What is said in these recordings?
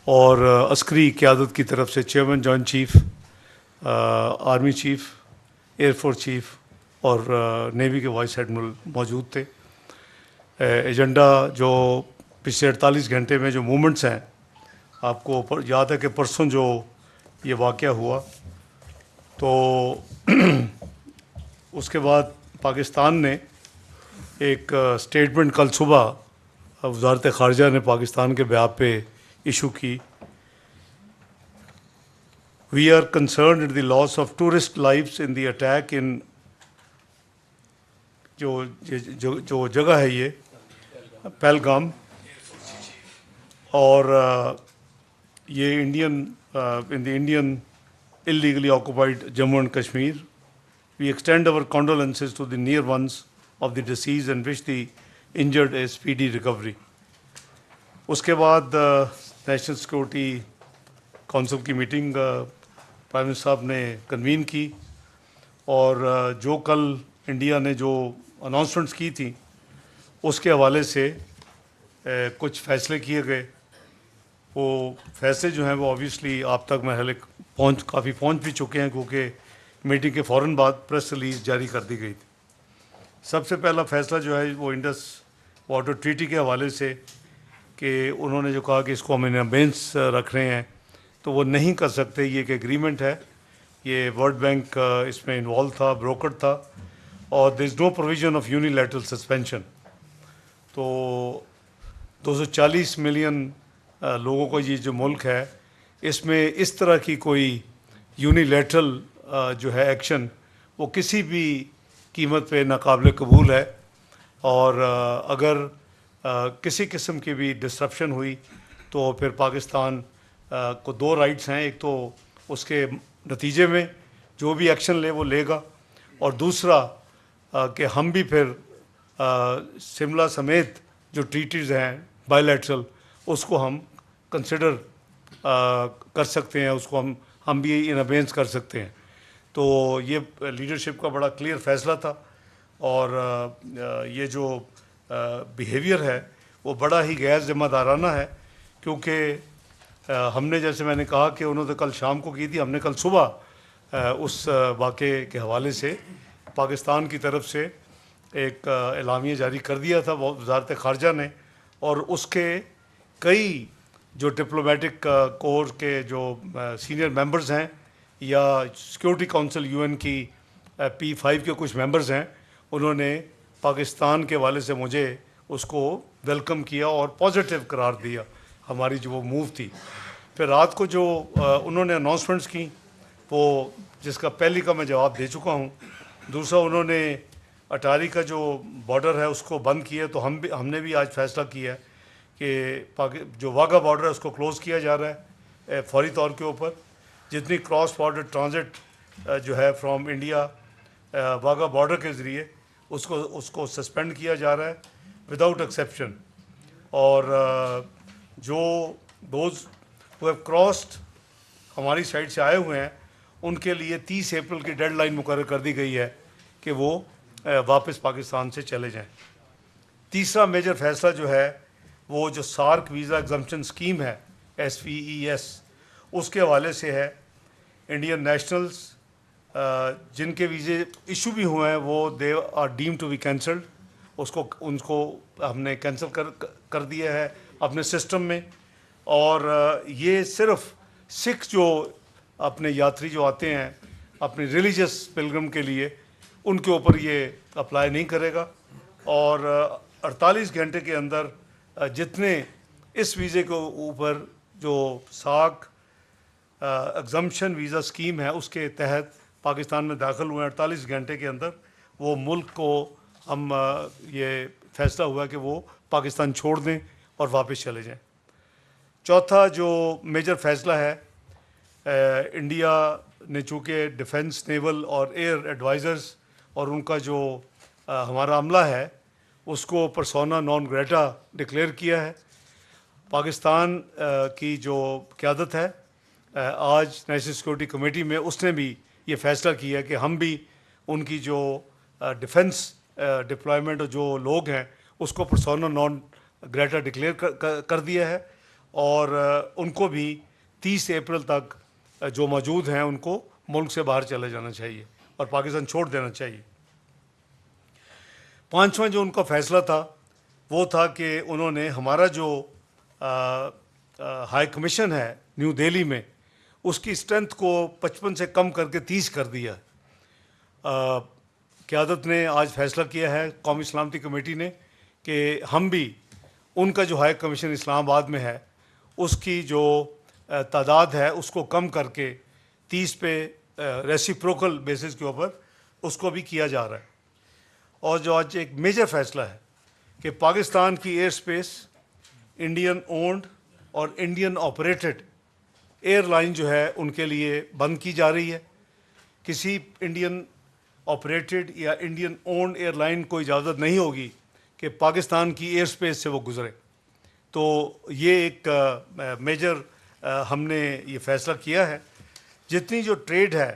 اور عسکری قیادت کی طرف سے chairman joint chief, army chief, air force chief اور نیوی کے وائس ایڈمرل موجود تھے۔ ایجنڈا جو پچھلے 48 گھنٹے میں جو موومنٹس ہیں، آپ کو یاد ہے کہ پرسوں جو یہ واقعہ ہوا، تو اس کے بعد پاکستان نے ایک اسٹیٹمنٹ کل صبح وزارت خارجہ نے پاکستان کے بیان پہ ایشو کی۔ We are concerned in the loss of tourist lives in the attack ان جو جگہ ہے یہ پہلگام، اور یہ in the Indian illegally occupied Jammu and Kashmir. We extend our condolences to the near ones of the deceased and wish the injured a speedy recovery. اس کے بعد national security council کی میٹنگ پرائم منسٹر صاحب نے convene کی، اور جو کل India نے جو اناؤنسمنٹس کی تھیں اس کے حوالے سے کچھ فیصلے کیے گئے۔ وہ فیصلے جو ہیں وہ آبویسلی آپ تک مرحلے کافی پہنچ بھی چکے ہیں، کیونکہ میٹنگ کے فوراً بعد پریس ریلیز جاری کر دی گئی تھی۔ سب سے پہلا فیصلہ جو ہے وہ انڈس واٹر ٹریٹی کے حوالے سے، کہ انہوں نے جو کہا کہ اس کو ہم ان ابینس رکھ رہے ہیں، تو وہ نہیں کر سکتے۔ یہ ایک ایگریمنٹ ہے، یہ ورلڈ بینک اس میں انوالو تھا، بروکر تھا، اور there is no provision of unilateral suspension. تو 240 ملین لوگوں کا یہ جو ملک ہے، اس میں اس طرح کی کوئی یونیلیٹرل جو ہے ایکشن وہ کسی بھی قیمت پہ ناقابل قبول ہے، اور اگر کسی قسم کی بھی ڈسرپشن ہوئی تو پھر پاکستان کو دو رائٹس ہیں، ایک تو اس کے نتیجے میں جو بھی ایکشن لے وہ لے گا، اور دوسرا کہ ہم بھی پھر شملہ سمیت جو ٹریٹیز ہیں بائی لیٹرل اس کو ہم کنسیڈر کر سکتے ہیں، اس کو ہم بھی ان ابینس کر سکتے ہیں۔ تو یہ لیڈرشپ کا بڑا کلیئر فیصلہ تھا، اور یہ جو بیہیویئر ہے وہ بڑا ہی غیر ذمہ دارانہ ہے، کیونکہ ہم نے جیسے میں نے کہا کہ انہوں نے کل شام کو کی تھی، ہم نے کل صبح اس واقعے کے حوالے سے پاکستان کی طرف سے ایک اعلامیہ جاری کر دیا تھا وزارت خارجہ نے، اور اس کے کئی جو ڈپلومیٹک کور کے جو سینئر ممبرز ہیں، یا سیکورٹی کونسل یو این کی P5 کے کچھ ممبرز ہیں، انہوں نے پاکستان کے حوالے سے مجھے اس کو ویلکم کیا اور پازیٹیو قرار دیا ہماری جو وہ موو تھی۔ پھر رات کو جو انہوں نے اناؤنسمنٹس کی، وہ جس کا پہلی کا میں جواب دے چکا ہوں، دوسرا انہوں نے اٹاری کا جو بارڈر ہے اس کو بند کیا، تو ہم نے بھی آج فیصلہ کیا ہے کہ جو واگا بارڈر ہے اس کو کلوز کیا جا رہا ہے فوری طور کے اوپر۔ جتنی کراس بارڈر ٹرانزٹ جو ہے فرام انڈیا واگا بارڈر کے ذریعے اس کو سسپینڈ کیا جا رہا ہے وداؤٹ ایکسیپشن، اور جو دوز ہو ہیو کراسڈ ہماری سائڈ سے آئے ہوئے ہیں ان کے لیے 30 اپریل کی ڈیڈ لائن مقرر کر دی گئی ہے کہ وہ واپس پاکستان سے چلے جائیں۔ تیسرا میجر فیصلہ جو ہے وہ جو سارک ویزا ایگزمپشن اسکیم ہے SVES، اس کے حوالے سے ہے۔ انڈین نیشنلز جن کے ویزے ایشو بھی ہوئے ہیں وہ they are deemed to be cancelled, ان کو ہم نے کینسل کر دیا ہے اپنے سسٹم میں، اور یہ صرف سکھ جو اپنے یاتری جو آتے ہیں اپنے ریلیجس پلگرم کے لیے ان کے اوپر یہ اپلائی نہیں کرے گا، اور 48 گھنٹے کے اندر جتنے اس ویزے کے اوپر جو ساک ایگزمپشن ویزا اسکیم ہے اس کے تحت پاکستان میں داخل ہوئے ہیں 48 گھنٹے کے اندر، وہ ملک کو ہم یہ فیصلہ ہوا کہ وہ پاکستان چھوڑ دیں اور واپس چلے جائیں۔ چوتھا جو میجر فیصلہ ہے، انڈیا نے چونکہ ڈیفنس، نیول اور ایئر ایڈوائزرز اور ان کا جو ہمارا عملہ ہے اس کو پرسونا نان گریٹا ڈکلیئر کیا ہے۔ پاکستان کی جو قیادت ہے آج نیشنل سیکورٹی کمیٹی میں اس نے بھی یہ فیصلہ کیا کہ ہم بھی ان کی جو ڈیفنس ڈپلائمنٹ جو لوگ ہیں اس کو پرسونا نان گریٹا ڈکلیئر کر دیا ہے، اور ان کو بھی 30 اپریل تک جو موجود ہیں ان کو ملک سے باہر چلے جانا چاہیے اور پاکستان چھوڑ دینا چاہیے۔ پانچواں جو ان کا فیصلہ تھا وہ تھا کہ انہوں نے ہمارا جو ہائی کمیشن ہے نیو دہلی میں، اس کی اسٹرینتھ کو 55 سے کم کر کے 30 کر دیا۔ قیادت نے آج فیصلہ کیا ہے قومی سلامتی کمیٹی نے کہ ہم بھی ان کا جو ہائی کمیشن اسلام آباد میں ہے اس کی جو تعداد ہے اس کو کم کر کے 30 پہ ریسیپروکل بیسس کے اوپر اس کو بھی کیا جا رہا ہے۔ اور جو آج ایک میجر فیصلہ ہے کہ پاکستان کی ایئر سپیس انڈین اونڈ اور انڈین آپریٹڈ ایئر لائن جو ہے ان کے لیے بند کی جا رہی ہے۔ کسی انڈین آپریٹڈ یا انڈین اونڈ ایئر لائن کو اجازت نہیں ہوگی کہ پاکستان کی ایئر سپیس سے وہ گزرے۔ تو یہ ایک میجر ہم نے یہ فیصلہ کیا ہے۔ جتنی جو ٹریڈ ہے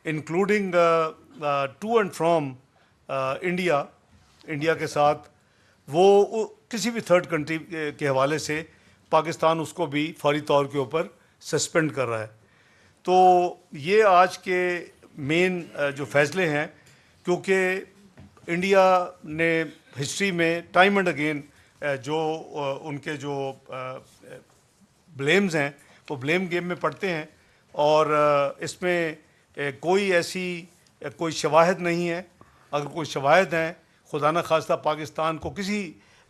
including to and from India کے ساتھ، وہ کسی بھی تھرڈ کنٹری کے حوالے سے پاکستان اس کو بھی فوری طور کے اوپر سسپینڈ کر رہا ہے۔ تو یہ آج کے مین جو فیصلے ہیں، کیونکہ انڈیا نے ہسٹری میں ٹائم اینڈ اگین جو ان کے جو بلیمز ہیں وہ بلیم گیم میں پڑتے ہیں، اور اس میں کوئی ایسی کوئی شواہد نہیں ہے۔ اگر کوئی شواہد ہیں خدا نہ خواستہ پاکستان کو کسی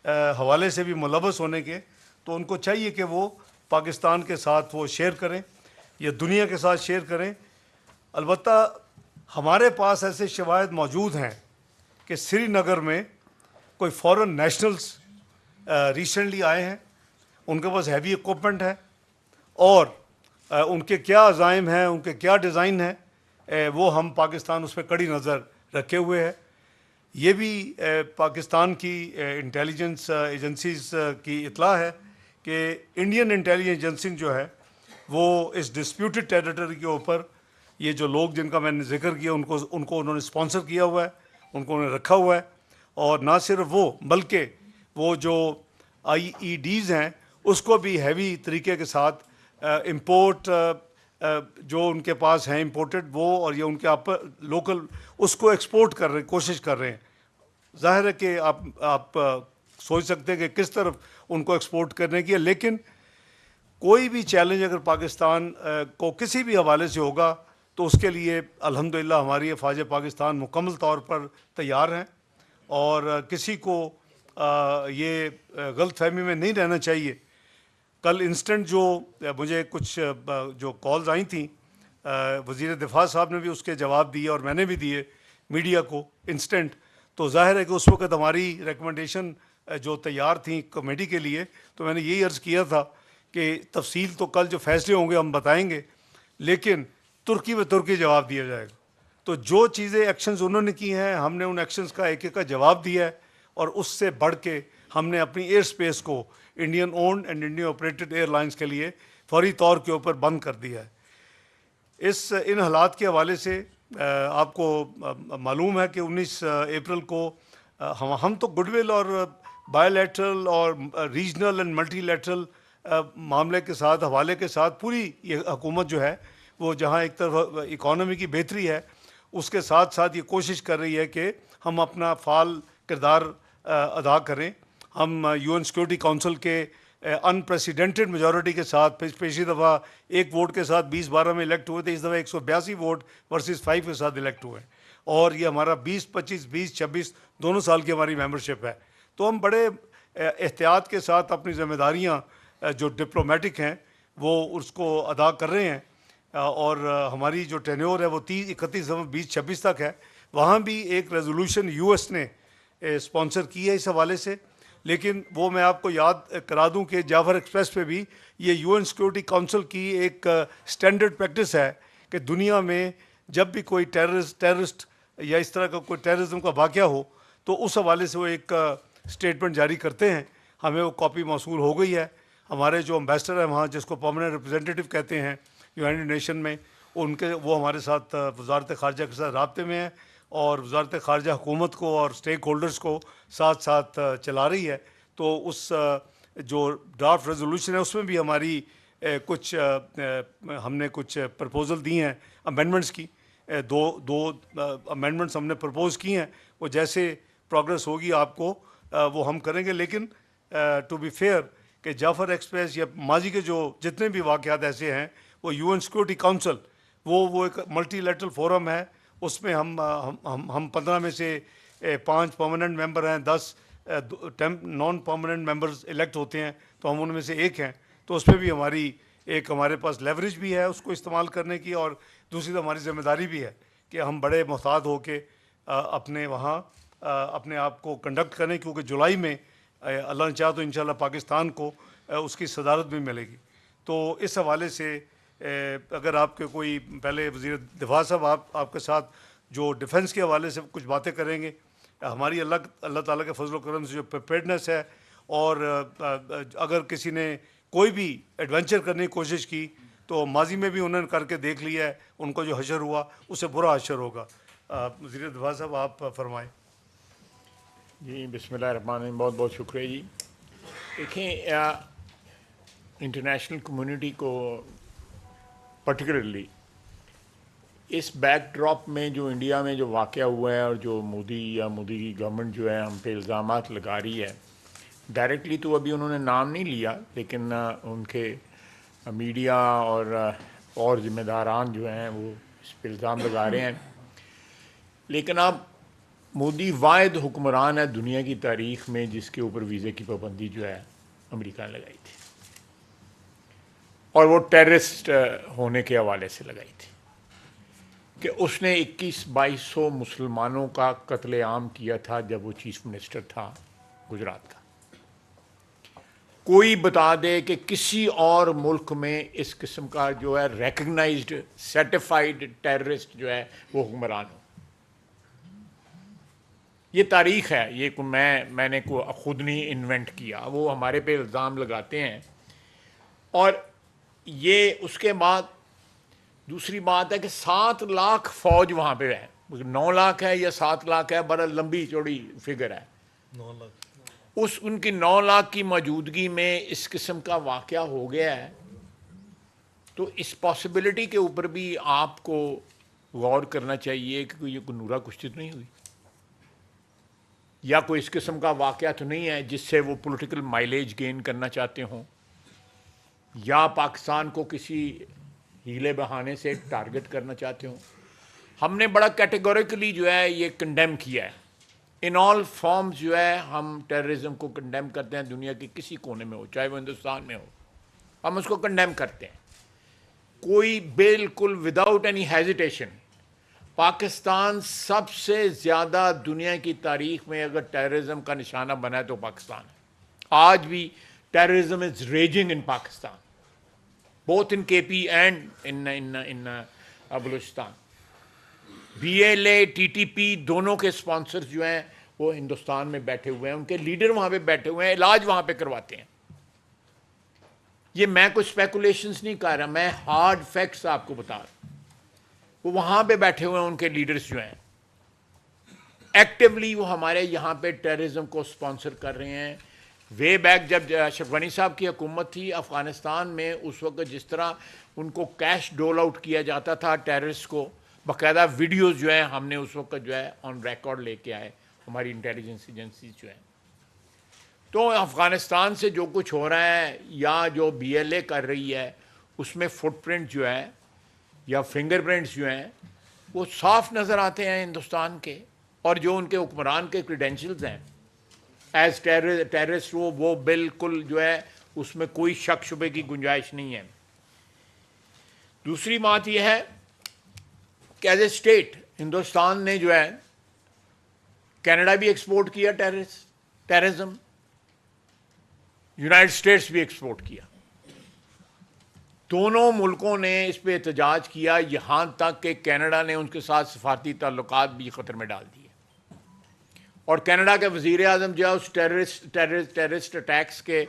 حوالے سے بھی ملوث ہونے کے، تو ان کو چاہیے کہ وہ پاکستان کے ساتھ وہ شیئر کریں یا دنیا کے ساتھ شیئر کریں۔ البتہ ہمارے پاس ایسے شواہد موجود ہیں کہ سری نگر میں کوئی فورن نیشنلز ریسنٹلی آئے ہیں، ان کے پاس ہیوی اکوپمنٹ ہے، اور ان کے کیا عزائم ہیں، ان کے کیا ڈیزائن ہیں، وہ ہم پاکستان اس پہ کڑی نظر رکھے ہوئے ہے۔ یہ بھی پاکستان کی انٹیلیجنس ایجنسیز کی اطلاع ہے کہ انڈین انٹیلیجنس ایجنسی جو ہے وہ اس ڈسپیوٹڈ ٹیریٹری کے اوپر یہ جو لوگ جن کا میں نے ذکر کیا ان کو انہوں نے اسپانسر کیا ہوا ہے، ان کو انہوں نے رکھا ہوا ہے۔ اور نہ صرف وہ بلکہ وہ جو آئی ای ڈیز ہیں اس کو بھی ہیوی طریقے کے ساتھ امپورٹ جو ان کے پاس ہیں امپورٹڈ وہ، اور یہ ان کے لوکل اس کو ایکسپورٹ کر رہے کوشش کر رہے ہیں۔ ظاہر ہے کہ آپ سوچ سکتے ہیں کہ کس طرف ان کو ایکسپورٹ کرنے کی ہے، لیکن کوئی بھی چیلنج اگر پاکستان کو کسی بھی حوالے سے ہوگا تو اس کے لیے الحمدللہ ہماری افواج پاکستان مکمل طور پر تیار ہیں، اور کسی کو یہ غلط فہمی میں نہیں رہنا چاہیے۔ کل انسٹنٹ جو مجھے کچھ جو کالز آئی تھیں، وزیر دفاع صاحب نے بھی اس کے جواب دیے اور میں نے بھی دیے میڈیا کو انسٹنٹ، تو ظاہر ہے کہ اس وقت ہماری ریکمنڈیشن جو تیار تھیں کمیٹی کے لیے، تو میں نے یہی عرض کیا تھا کہ تفصیل تو کل جو فیصلے ہوں گے ہم بتائیں گے، لیکن ترکی و ترکی جواب دیا جائے گا۔ تو جو چیزیں ایکشنز انہوں نے کی ہیں ہم نے ان ایکشنز کا ایک ایک کا جواب دیا ہے، اور اس سے بڑھ کے ہم نے اپنی ایئر سپیس کو Indian owned and Indian operated airlines کے لیے فوری طور کے اوپر بند کر دیا ہے۔ ان حالات کے حوالے سے آپ کو معلوم ہے کہ 19 اپریل کو ہم تو گڈ ول اور بائی لیٹرل اور ریجنل اینڈ ملٹی لیٹرل معاملے کے ساتھ حوالے کے ساتھ پوری یہ حکومت جو ہے وہ جہاں ایک طرف اکانومی کی بہتری ہے، اس کے ساتھ ساتھ یہ کوشش کر رہی ہے کہ ہم اپنا فعال کردار ادا کریں۔ ہم یو این سیکورٹی کونسل کے انپریسیڈنٹڈ میجورٹی کے ساتھ پچھلی دفعہ ایک ووٹ کے ساتھ 2012 میں الیکٹ ہوئے تھے، اس دفعہ 182 ووٹ ورسز 5 کے ساتھ الیکٹ ہوئے ہیں، اور یہ ہمارا 2025 2026 دونوں سال کی ہماری ممبرشپ ہے۔ تو ہم بڑے احتیاط کے ساتھ اپنی ذمہ داریاں جو ڈپلومیٹک ہیں وہ اس کو ادا کر رہے ہیں، اور ہماری جو ٹینیور ہے وہ 31 دسمبر 2026 تک ہے۔ وہاں بھی ایک ریزولوشن یو ایس نے اسپانسر کی ہے اس حوالے سے، لیکن وہ میں آپ کو یاد کرا دوں کہ جعفر ایکسپریس پہ بھی یہ یو این سیکورٹی کونسل کی ایک سٹینڈرڈ پریکٹس ہے کہ دنیا میں جب بھی کوئی ٹیررسٹ یا اس طرح کا کوئی ٹیررزم کا واقعہ ہو تو اس حوالے سے وہ ایک اسٹیٹمنٹ جاری کرتے ہیں۔ ہمیں وہ کاپی موصول ہو گئی ہے۔ ہمارے جو امبیسڈر ہیں وہاں، جس کو پرماننٹ ریپرزینٹیٹیو کہتے ہیں یونائیٹڈ نیشن میں، وہ ہمارے ساتھ وزارت خارجہ کے ساتھ رابطے میں ہیں، اور وزارت خارجہ حکومت کو اور اسٹیک ہولڈرز کو ساتھ ساتھ چلا رہی ہے۔ تو اس جو ڈرافٹ ریزولوشن ہے اس میں بھی ہماری کچھ ہم نے کچھ پرپوزل دی ہیں امینڈمنٹس کی. دو امینڈمنٹس ہم نے پرپوز کی ہیں, وہ جیسے پروگرس ہوگی آپ کو وہ ہم کریں گے. لیکن ٹو بی فیئر کہ جعفر ایکسپریس یا ماضی کے جو جتنے بھی واقعات ایسے ہیں, وہ یو این سیکورٹی کاؤنسل وہ ایک ملٹی لیٹرل فورم ہے. اس میں ہم 15 میں سے 5 پرماننٹ ممبر ہیں, 10 نان پرماننٹ ممبرز الیکٹ ہوتے ہیں, تو ہم ان میں سے ایک ہیں. تو اس پہ بھی ہمارے پاس لیوریج بھی ہے اس کو استعمال کرنے کی, اور دوسری تو ہماری ذمہ داری بھی ہے کہ ہم بڑے محتاط ہو کے اپنے وہاں اپنے آپ کو کنڈکٹ کریں, کیونکہ جولائی میں اللہ نے چاہا تو انشاءاللہ پاکستان کو اس کی صدارت بھی ملے گی. تو اس حوالے سے اگر آپ کے کوئی پہلے وزیر دفاع صاحب آپ کے ساتھ جو ڈیفنس کے حوالے سے کچھ باتیں کریں گے, ہماری اللہ تعالیٰ کے فضل و کرم سے جو پریپیئرڈنس ہے, اور اگر کسی نے کوئی بھی ایڈونچر کرنے کی کوشش کی تو ماضی میں بھی انہوں نے کر کے دیکھ لیا ہے, ان کو جو حشر ہوا اس سے برا حشر ہوگا. وزیر دفاع صاحب آپ فرمائیں. جی بسم اللہ الرحمن الرحیم, بہت بہت شکریہ جی. دیکھیں انٹرنیشنل کمیونٹی کو پرٹیکولرلی اس بیک ڈراپ میں جو انڈیا میں جو واقعہ ہوا ہے, اور جو مودی کی گورنمنٹ جو ہے ہم پہ الزامات لگا رہی ہے, ڈائریکٹلی تو ابھی انہوں نے نام نہیں لیا, لیکن ان کے میڈیا اور ذمہ داران جو ہیں وہ اس پہ الزام لگا رہے ہیں. لیکن اب مودی واحد حکمران ہے دنیا کی تاریخ میں جس کے اوپر ویزے کی پابندی جو ہے امریکہ نے لگائی تھی, اور وہ ٹیررسٹ ہونے کے حوالے سے لگائی تھی کہ اس نے 21-2200 مسلمانوں کا قتل عام کیا تھا جب وہ چیف منسٹر تھا گجرات کا. کوئی بتا دے کہ کسی اور ملک میں اس قسم کا جو ہے ریکگنائزڈ سرٹیفائڈ ٹیررسٹ جو ہے وہ حکمران ہو. یہ تاریخ ہے, یہ میں نے خود نہیں انوینٹ کیا, وہ ہمارے پہ الزام لگاتے ہیں. اور یہ اس کے بعد دوسری بات ہے کہ 7 لاکھ فوج وہاں پہ ہے, 9 لاکھ ہے یا 7 لاکھ ہے, بڑا لمبی چوڑی فگر ہے. 9 لاکھ ان کی 9 لاکھ کی موجودگی میں اس قسم کا واقعہ ہو گیا ہے, تو اس پاسبلٹی کے اوپر بھی آپ کو غور کرنا چاہیے کہ یہ کوئی نورا کشتی تو نہیں ہوئی, یا کوئی اس قسم کا واقعہ تو نہیں ہے جس سے وہ پولیٹیکل مائلیج گین کرنا چاہتے ہوں, یا پاکستان کو کسی ہیلے بہانے سے ٹارگٹ کرنا چاہتے ہوں. ہم نے بڑا کیٹیگوریکلی جو ہے یہ کنڈیم کیا ہے. ان آل فارمز جو ہے ہم ٹیررزم کو کنڈیم کرتے ہیں, دنیا کے کسی کونے میں ہو, چاہے وہ ہندوستان میں ہو, ہم اس کو کنڈیم کرتے ہیں. کوئی بالکل وداؤٹ اینی ہیزیٹیشن. پاکستان سب سے زیادہ دنیا کی تاریخ میں اگر ٹیررزم کا نشانہ بنا ہے تو پاکستان ہے. آج بھی terrorism is raging in Pakistan, both in KP and in Balochistan. BLA TTP دونوں کے سپانسرز جو ہیں وہ ہندوستان میں بیٹھے ہوئے ہیں, ان کے لیڈر وہاں پہ بیٹھے ہوئے ہیں, علاج وہاں پہ کرواتے ہیں. یہ میں کوئی اسپیکولیشنز نہیں کر رہا, میں ہارڈ فیکٹس آپ کو بتا رہا ہوں. وہ وہاں پہ بیٹھے ہوئے ہیں, ان کے لیڈرز جو ہیں ایکٹیولی وہ ہمارے یہاں پہ ٹیررزم کو سپانسر کر رہے ہیں. وے بیک جب اشرف غنی صاحب کی حکومت تھی افغانستان میں, اس وقت جس طرح ان کو کیش ڈول آؤٹ کیا جاتا تھا ٹیررسٹ کو, باقاعدہ ویڈیوز جو ہیں ہم نے اس وقت جو ہے آن ریکارڈ لے کے آئے, ہماری انٹیلیجنس ایجنسیز جو ہیں. تو افغانستان سے جو کچھ ہو رہا ہے یا جو BLA کر رہی ہے اس میں فٹ پرنٹ جو ہے یا فنگر پرنٹس جو ہیں وہ صاف نظر آتے ہیں ہندوستان کے, اور جو ان کے حکمران کے کریڈینشلز ہیں ایز ٹیررسٹ وہ بالکل جو ہے اس میں کوئی شک شبے کی گنجائش نہیں ہے. دوسری بات یہ ہے کہ ایز اے اسٹیٹ ہندوستان نے جو ہے کینیڈا بھی ایکسپورٹ کیا ٹیررزم, یونائٹڈ اسٹیٹس بھی ایکسپورٹ کیا. دونوں ملکوں نے اس پہ احتجاج کیا, یہاں تک کہ کینیڈا نے ان کے ساتھ سفارتی تعلقات بھی خطر میں ڈال دیے. اور کینیڈا کے وزیر اعظم جو ہے اس ٹیررسٹ اٹیکس کے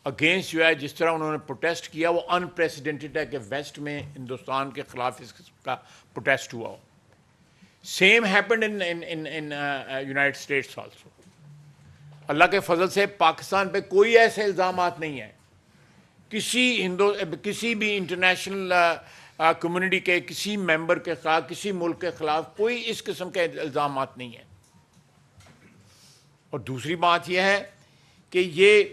اگینسٹ جو ہے جس طرح انہوں نے پروٹیسٹ کیا وہ انپریسیڈنٹڈ ہے کہ ویسٹ میں ہندوستان کے خلاف اس قسم کا پروٹیسٹ ہوا ہو. Same happened in United States also. اللہ کے فضل سے پاکستان پہ کوئی ایسے الزامات نہیں ہیں کسی بھی انٹرنیشنل کمیونٹی کے کسی ممبر کے خلاف، کسی ملک کے خلاف کوئی اس قسم کے الزامات نہیں ہیں۔ اور دوسری بات یہ ہے کہ یہ